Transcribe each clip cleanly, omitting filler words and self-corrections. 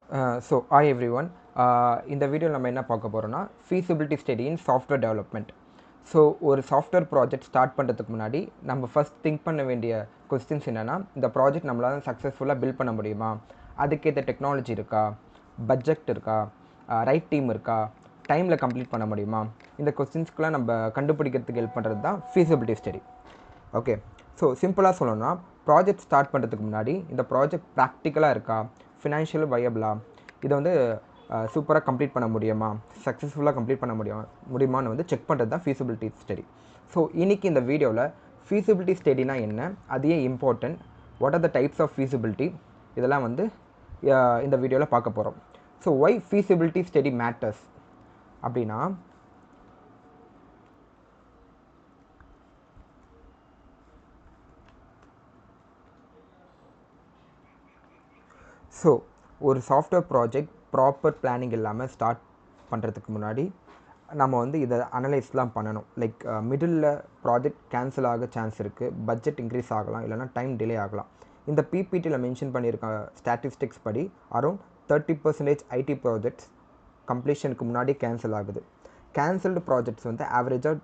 Hi everyone. இந்த வீடியோவில் நம்ம என்ன பார்க்க போகிறோம்னா feasibility study in software development. So ஒரு சாஃப்ட்வேர் ப்ராஜெக்ட் ஸ்டார்ட் பண்ணுறதுக்கு முன்னாடி நம்ம ஃபஸ்ட் திங்க் பண்ண வேண்டிய கொஸ்டின்ஸ் என்னென்னா, இந்த ப்ராஜெக்ட் நம்மளால் சக்ஸஸ்ஃபுல்லாக பில்ட் பண்ண முடியுமா, அதுக்கேற்ற டெக்னாலஜி இருக்கா, பட்ஜெட் இருக்கா, ரைட் டீம் இருக்கா, டைமில் கம்ப்ளீட் பண்ண முடியுமா, இந்த கொஸ்டின்ஸ்க்குலாம் நம்ம கண்டுபிடிக்கிறதுக்கு ஹெல்ப் பண்ணுறது தான் feasibility study. ஓகே, ஸோ சிம்பிளாக சொல்லணும்னா ப்ராஜெக்ட் ஸ்டார்ட் பண்ணுறதுக்கு முன்னாடி இந்த ப்ராஜெக்ட் ப்ராக்டிக்கலாக இருக்கா, ஃபினான்ஷியல் வயபிளா, இதை வந்து சூப்பராக கம்ப்ளீட் பண்ண முடியுமா, சக்ஸஸ்ஃபுல்லாக கம்ப்ளீட் பண்ண முடியுமான்னு வந்து செக் பண்ணுறது தான் feasibility ஸ்டடி. ஸோ இன்றைக்கி இந்த வீடியோவில் feasibility ஸ்டடினா என்ன, அது ஏன் important, what are the types of feasibility, இதெல்லாம் வந்து இந்த வீடியோவில் பார்க்க போகிறோம். So why feasibility study matters அப்படின்னா, ஸோ ஒரு சாஃப்ட்வேர் ப்ராஜெக்ட் ப்ராப்பர் பிளானிங் இல்லாமல் ஸ்டார்ட் பண்ணுறதுக்கு முன்னாடி நம்ம வந்து இதை அனலைஸ்லாம் பண்ணணும். லைக் மிடில் ப்ராஜெக்ட் கேன்சல் ஆக சான்ஸ் இருக்குது, பட்ஜெட் இன்க்ரீஸ் ஆகலாம், இல்லைனா டைம் டிலே ஆகலாம். இந்த பிபிடியில் மென்ஷன் பண்ணியிருக்க ஸ்டாட்டிஸ்டிக்ஸ் படி அரௌண்ட் 30% ஐடி ப்ராஜெக்ட்ஸ் கம்ப்ளீஷனுக்கு முன்னாடி கேன்சல் ஆகுது. கேன்சல்டு ப்ராஜெக்ட்ஸ் வந்து ஆவரேஜாக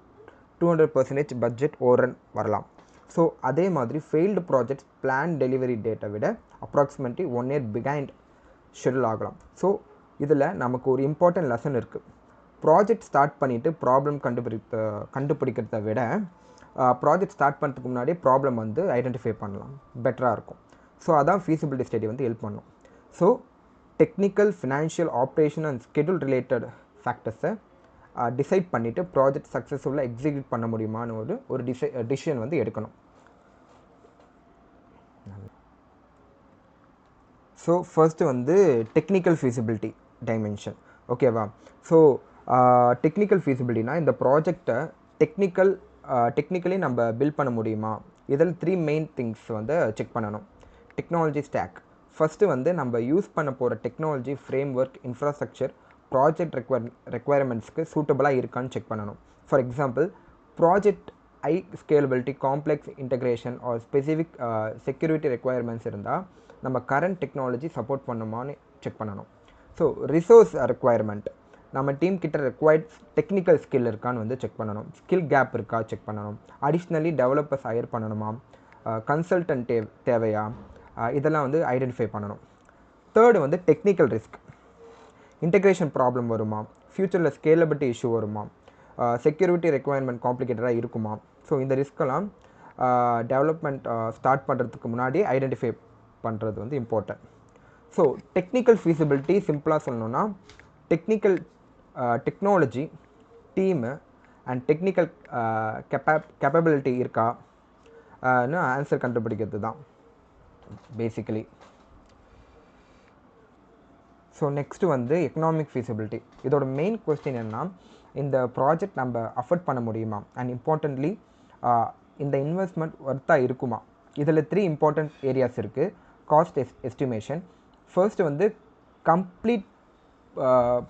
200% பட்ஜெட் ஓவரன் வரலாம். ஸோ அதே மாதிரி ஃபெயில்டு ப்ராஜெக்ட்ஸ் பிளான் டெலிவரி டேட்டை விட அப்ராக்சிமேட்லி 1 year பிஹைண்ட் ஷெடியூல் ஆகலாம். ஸோ இதில் நமக்கு ஒரு இம்பார்ட்டன்ட் லெசன் இருக்குது. ப்ராஜெக்ட் ஸ்டார்ட் பண்ணிவிட்டு ப்ராப்ளம் கண்டுபிடிக்கிறத விட ப்ராஜெக்ட் ஸ்டார்ட் பண்ணுறதுக்கு முன்னாடியே ப்ராப்ளம் வந்து ஐடென்டிஃபை பண்ணலாம், பெட்டராக இருக்கும். ஸோ அதான் feasibility ஸ்டடி வந்து ஹெல்ப் பண்ணும். So technical, financial, operation and schedule related ஃபேக்டர்ஸை டிசைட் பண்ணிவிட்டு ப்ராஜெக்ட் சக்ஸஸ்ஃபுல்லாக எக்ஸிக்யூட் பண்ண முடியுமான்னு ஒரு டிசிஷன் வந்து எடுக்கணும். ஸோ ஃபர்ஸ்ட்டு வந்து டெக்னிக்கல் feasibility டைமென்ஷன். ஓகேவா? ஸோ டெக்னிக்கல் feasibilityனா இந்த ப்ராஜெக்டை டெக்னிக்கலி நம்ம பில்ட் பண்ண முடியுமா, இதில் 3 மெயின் திங்ஸ் வந்து செக் பண்ணணும். Technology stack. ஃபஸ்ட்டு வந்து நம்ம யூஸ் பண்ண போகிற technology, framework, infrastructure project ரெக்குவயர்மெண்ட்ஸ்க்கு சூட்டபுளாக இருக்கான்னு செக் பண்ணணும். For example, project high scalability, complex integration or specific security requirements இருந்தால் நம்ம கரண்ட் டெக்னாலஜி சப்போர்ட் பண்ணுமான்னு செக் பண்ணணும். ஸோ ரிசோர்ஸ் ரெக்குவயர்மெண்ட், நம்ம டீம் கிட்ட ரெக்வயர்ட் டெக்னிக்கல் ஸ்கில் இருக்கான்னு வந்து செக் பண்ணணும். ஸ்கில் கேப் இருக்கா செக் பண்ணணும். அடிஷ்னலி டெவலப்பர்ஸ் ஹையர் பண்ணணுமா, கன்சல்டன்ட் தேவையா, இதெல்லாம் வந்து ஐடென்டிஃபை பண்ணணும். தேர்டு வந்து டெக்னிக்கல் ரிஸ்க். இன்டகிரேஷன் ப்ராப்ளம் வருமா, ஃப்யூச்சரில் ஸ்கேலபிலிட்டி இஷ்யூ வருமா, செக்யூரிட்டி ரெக்குவயர்மெண்ட் காம்ப்ளிகேட்டடாக இருக்குமா. ஸோ இந்த ரிஸ்க்கெல்லாம் டெவலப்மெண்ட் ஸ்டார்ட் பண்ணுறதுக்கு முன்னாடி ஐடென்டிஃபை பண்ணுறது வந்து இம்பார்ட்டன்ட். ஸோ டெக்னிக்கல் feasibility சிம்பிளாக சொல்லணுன்னா, technology, team and technical capability இருக்கான்னு ஆன்சர் கண்டுபிடிக்கிறது தான் பேசிக்கலி. ஸோ நெக்ஸ்ட்டு வந்து எக்கனாமிக் feasibility. இதோட மெயின் கொஸ்டின் என்னன்னா, இந்த ப்ராஜெக்ட் நம்ம அஃபோர்ட் பண்ண முடியுமா, அண்ட் இம்பார்ட்டன்ட்லி இந்த இன்வெஸ்ட்மெண்ட் ஒர்த்தாக இருக்குமா. இதில் 3 இம்பார்ட்டன்ட் ஏரியாஸ் இருக்குது. Cost estimation. ஃபர்ஸ்ட் வந்து கம்ப்ளீட்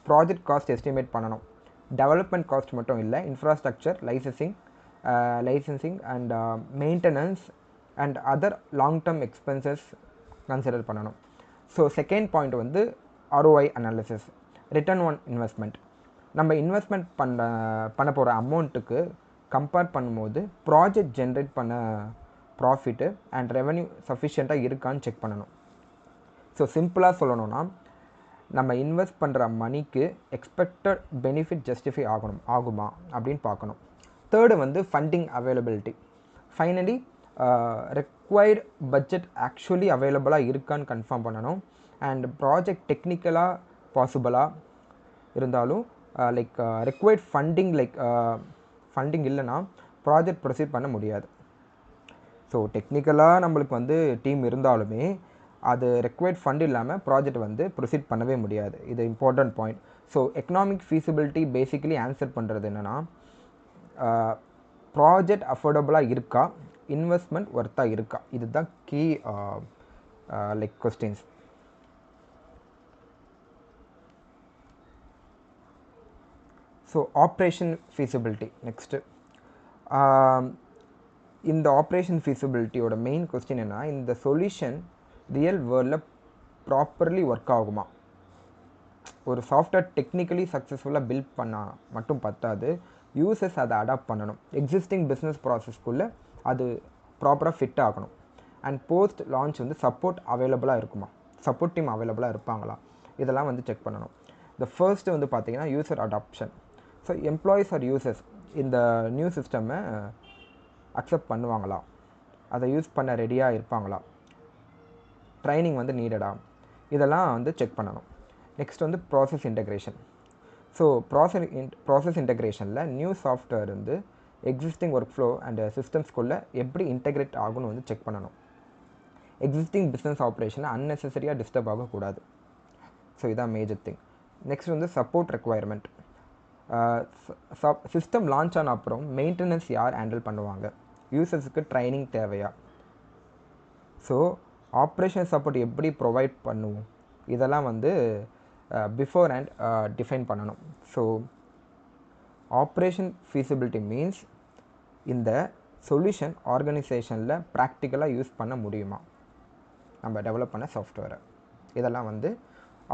ப்ராஜெக்ட் காஸ்ட் எஸ்டிமேட் பண்ணணும். டெவலப்மெண்ட் காஸ்ட் மட்டும் இல்லை, infrastructure, licensing and maintenance and other long term expenses consider பண்ணணும். ஸோ செகண்ட் பாயிண்ட் வந்து ROI analysis, return on investment. நம்ம இன்வெஸ்ட்மெண்ட் பண்ண போகிற அமௌண்ட்டுக்கு கம்பேர் பண்ணும்போது ப்ராஜெக்ட் ஜென்ரேட் பண்ண ப்ராஃபிட்டு அண்ட் ரெவன்யூ சஃபிஷியண்ட்டாக இருக்கான்னு செக் பண்ணணும். ஸோ சிம்பிளாக சொல்லணும்னா, நம்ம இன்வெஸ்ட் பண்ணுற மணிக்கு எக்ஸ்பெக்டட் பெனிஃபிட் ஜஸ்டிஃபை ஆகுமா அப்படின்னு பார்க்கணும். தேர்டு வந்து funding availability. Finally required budget actually அவைலபிளாக இருக்கான்னு கன்ஃபார்ம் பண்ணணும். அண்ட் ப்ராஜெக்ட் டெக்னிக்கலாக பாசிபிளாக இருந்தாலும் லைக் ரெக்வயர்ட் ஃபண்டிங் இல்லைன்னா ப்ராஜெக்ட் ப்ரொசீட் பண்ண முடியாது. ஸோ டெக்னிக்கலாக நம்மளுக்கு வந்து டீம் இருந்தாலுமே அது ரெக்வயர்ட் ஃபண்ட் இல்லாமல் ப்ராஜெக்ட் வந்து ப்ரொசீட் பண்ணவே முடியாது. இது important point. So economic feasibility basically answer பண்ணுறது என்னென்னா, ப்ராஜெக்ட் அஃபோர்டபுளாக இருக்கா, இன்வெஸ்ட்மெண்ட் ஒர்த்தாக இருக்கா, இதுதான் key like questions. So operation feasibility next. இந்த ஆப்ரேஷன் feasibilityயோட மெயின் கொஸ்டின் என்ன, இந்த சொல்யூஷன் ரியல் வேர்ல்டில் ப்ராப்பர்லி ஒர்க் ஆகுமா. ஒரு சாஃப்ட்வேர் டெக்னிக்கலி சக்ஸஸ்ஃபுல்லாக பில்ட் பண்ணால் மட்டும் பத்தாது, யூசர்ஸ் அதை அடாப்ட் பண்ணணும். எக்ஸிஸ்டிங் பிஸ்னஸ் ப்ராசஸ்க்குள்ளே அது ப்ராப்பராக ஃபிட் ஆகணும். அண்ட் போஸ்ட் லான்ச் வந்து சப்போர்ட் அவைலபிளாக இருக்குமா, சப்போர்ட் டீம் அவைலபிளாக இருப்பாங்களா, இதெல்லாம் வந்து செக் பண்ணணும். இந்த ஃபர்ஸ்ட்டு வந்து பார்த்தீங்கன்னா user adoption. So employees or users இந்த நியூ சிஸ்டமை அக்செப்ட் பண்ணுவாங்களா, அதை யூஸ் பண்ண ரெடியாக இருப்பாங்களா, ட்ரைனிங் வந்து நீடடா, இதெல்லாம் வந்து செக் பண்ணணும். நெக்ஸ்ட் வந்து ப்ராசஸ் இன்டெக்ரேஷன். ஸோ ப்ராசஸ் இன்டெக்ரேஷனில் நியூ சாஃப்ட்வேர் வந்து எக்ஸிஸ்டிங் ஒர்க் ஃப்ளோ அண்ட் சிஸ்டம்ஸ்குள்ளே எப்படி இன்டெகிரேட் ஆகும்னு வந்து செக் பண்ணணும். எக்ஸிஸ்டிங் பிஸ்னஸ் ஆப்ரேஷனை அன்னெசரியாக டிஸ்டர்ப் ஆகக்கூடாது. ஸோ இதான் மேஜர் திங். நெக்ஸ்ட் வந்து சப்போர்ட் ரெக்குவயர்மெண்ட். சிஸ்டம் லான்ச் ஆன அப்புறம் மெயின்டெனன்ஸ் யார் ஹேண்டில் பண்ணுவாங்க, யூசர்ஸுக்கு ட்ரைனிங் தேவையா, ஸோ ஆப்ரேஷன் சப்போர்ட் எப்படி ப்ரொவைட் பண்ணுவோம், இதெல்லாம் வந்து பிஃபோர் அண்ட் டிஃபைன் பண்ணணும். ஸோ ஆப்ரேஷன் ஃபீஸிபிலிட்டி மீன்ஸ் இந்த சொல்யூஷன் ஆர்கனைசேஷனில் ப்ராக்டிக்கலாக யூஸ் பண்ண முடியுமா நம்ம டெவலப் பண்ண சாஃப்ட்வேரை, இதெல்லாம் வந்து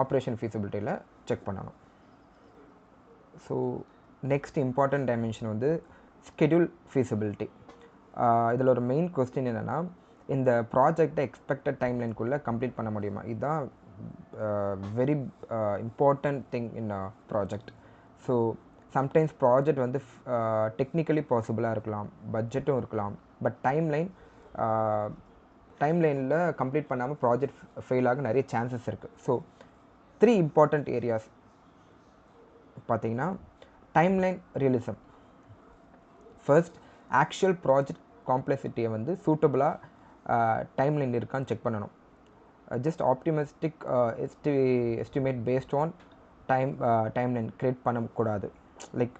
ஆப்ரேஷன் ஃபீஸிபிலிட்டியில் செக் பண்ணணும். ஸோ நெக்ஸ்ட் இம்பார்ட்டன்ட் டைமென்ஷன் வந்து ஸ்கெடியூல் ஃபீஸிபிலிட்டி. இதில் ஒரு மெயின் கொஸ்டின் என்னென்னா, இந்த ப்ராஜெக்டை எக்ஸ்பெக்டட் டைம்லைனுக்குள்ளே கம்ப்ளீட் பண்ண முடியுமா, இதுதான் very important thing in project. So sometimes project வந்து டெக்னிக்கலி பாசிபிளாக இருக்கலாம், பட்ஜெட்டும் இருக்கலாம், பட் டைம்லைனில் கம்ப்ளீட் பண்ணாமல் ப்ராஜெக்ட் ஃபெயில் ஆக நிறைய சான்சஸ் இருக்குது. ஸோ 3 இம்பார்ட்டண்ட் ஏரியாஸ் பார்த்தீங்கன்னா, timeline realism. First, actual project காம்ப்ளெக்சிட்டியை வந்து சூட்டபுளாக டைம்லைன் இருக்கான்னு செக் பண்ணணும். Just optimistic estimate based on timeline create பண்ணக்கூடாது. லைக்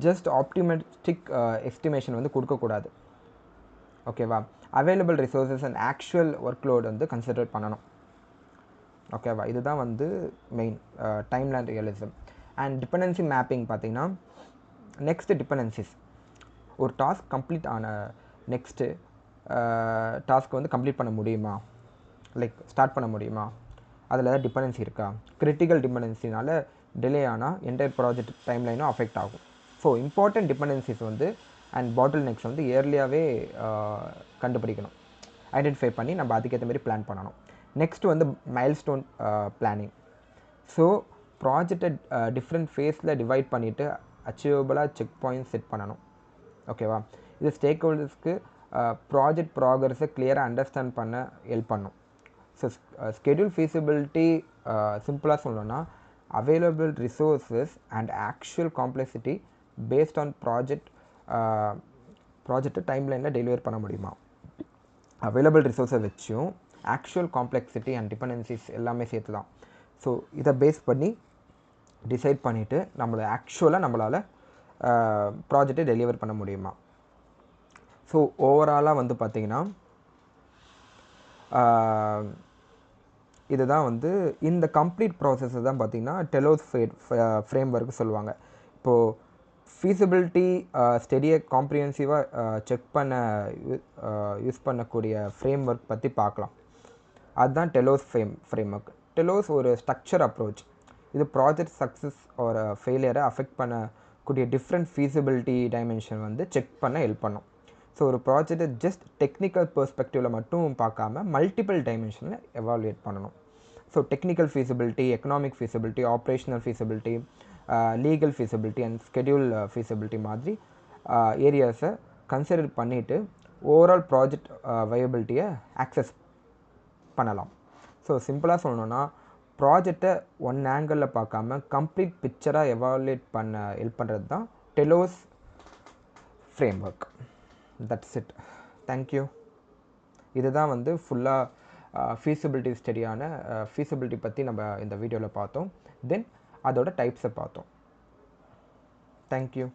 ஜஸ்ட் ஆப்டிமிஸ்டிக் எஸ்டிமேஷன் வந்து கொடுக்கக்கூடாது. ஓகேவா? Available resources and actual workload வந்து கன்சிடர் பண்ணணும். ஓகேவா? இதுதான் வந்து main timeline realism. And dependency mapping பார்த்தீங்கன்னா, நெக்ஸ்ட் டிபெண்டன்சிஸ், ஒரு டாஸ்க் கம்ப்ளீட் ஆன நெக்ஸ்ட்டு டாஸ்க் வந்து கம்ப்ளீட் பண்ண முடியுமா, லைக் ஸ்டார்ட் பண்ண முடியுமா, அதில் ஏதாவது டிபெண்டன்சி இருக்கா, கிரிட்டிக்கல் டிபெண்டன்சினால் டிலே ஆனால் என்டையர் ப்ராஜெக்ட் டைம்லைனும் அஃபெக்ட் ஆகும். ஸோ இம்பார்ட்டன்ட் டிபெண்டன்சிஸ் வந்து அண்ட் பாட்டில் நெக்ஸ் வந்து இயர்லியாகவே கண்டுபிடிக்கணும், ஐடென்டிஃபை பண்ணி நம்ம அதுக்கேற்ற மாதிரி பிளான் பண்ணணும். நெக்ஸ்ட் வந்து மைல்ஸ்டோன் பிளானிங். ஸோ ப்ராஜெக்டை டிஃப்ரெண்ட் ஃபேஸில் டிவைட் பண்ணிவிட்டு அச்சீவபிளாக செக் பாயிண்ட் செட் பண்ணணும். ஓகேவா? இது ஸ்டேக் ஹோல்டர்ஸ்க்கு ப்ராஜெக்ட் ப்ராக்ரஸை கிளியராக அண்டர்ஸ்டாண்ட் பண்ண ஹெல்ப் பண்ணும். ஸோ ஸ்கெடியூல் ஃபீஸிபிலிட்டி சிம்பிளாக சொல்லணும்னா, available resources and actual complexity based on ப்ராஜெக்டை டைம்லைனில் டெலிவர் பண்ண முடியுமா, அவைலபிள் ரிசோர்ஸை வச்சும் ஆக்சுவல் காம்ப்ளெக்சிட்டி அண்ட் டிபெண்டன்சிஸ் எல்லாமே சேர்த்து தான். ஸோ இதை பேஸ் பண்ணி டிசைட் பண்ணிவிட்டு நம்மளால் ப்ராஜெக்டை டெலிவர் பண்ண முடியுமா. ஸோ ஓவராலாக வந்து பார்த்திங்கன்னா இதுதான் வந்து இந்த கம்ப்ளீட் ப்ராசஸை தான் பார்த்திங்கன்னா டெலோஸ் ஃப்ரேம் ஒர்க் சொல்லுவாங்க. இப்போது ஃபீஸிபிலிட்டி ஸ்டடியை காம்ப்ரிஹென்சிவாக செக் பண்ண யூஸ் பண்ணக்கூடிய ஃப்ரேம் ஒர்க் பற்றி பார்க்கலாம். அதுதான் டெலோஸ் ஃப்ரேம் ஒர்க். டெலோஸ் ஒரு ஸ்ட்ரக்சர் அப்ரோச். இது ப்ராஜெக்ட் சக்ஸஸ் ஒரு ஃபெயிலியரை அஃபெக்ட் பண்ணக்கூடிய டிஃப்ரெண்ட் ஃபீஸிபிலிட்டி டைமென்ஷன் வந்து செக் பண்ண ஹெல்ப் பண்ணும். ஸோ ஒரு ப்ராஜெக்டை ஜஸ்ட் டெக்னிக்கல் பெர்ஸ்பெக்டிவில் மட்டும் பார்க்காம மல்டிபிள் டைமென்ஷனில் எவாலுவேட் பண்ணணும். So technical feasibility, economic feasibility, operational feasibility, legal feasibility and schedule feasibility மாதிரி ஏரியாஸை கன்சிடர் பண்ணிவிட்டு ஓவரால் ப்ராஜெக்ட் வயபிலிட்டியை ஆக்சஸ் பண்ணலாம். ஸோ சிம்பிளாக சொல்லணுன்னா, ப்ராஜெக்டை ஒன் ஆங்கிளில் பார்க்காம கம்ப்ளீட் பிக்சராக எவாலுவேட் பண்ண ஹெல்ப் பண்ணுறது தான் Delos frame work. That's it. Thank you. இதுதான் வந்து ஃபுல்லாக ஃபீஸிபிலிட்டி ஸ்டடியான ஃபீஸிபிலிட்டி பற்றி நம்ம இந்த வீடியோவில் பார்த்தோம். தென் அதோட டைப்ஸை பார்த்தோம். தேங்க்யூ.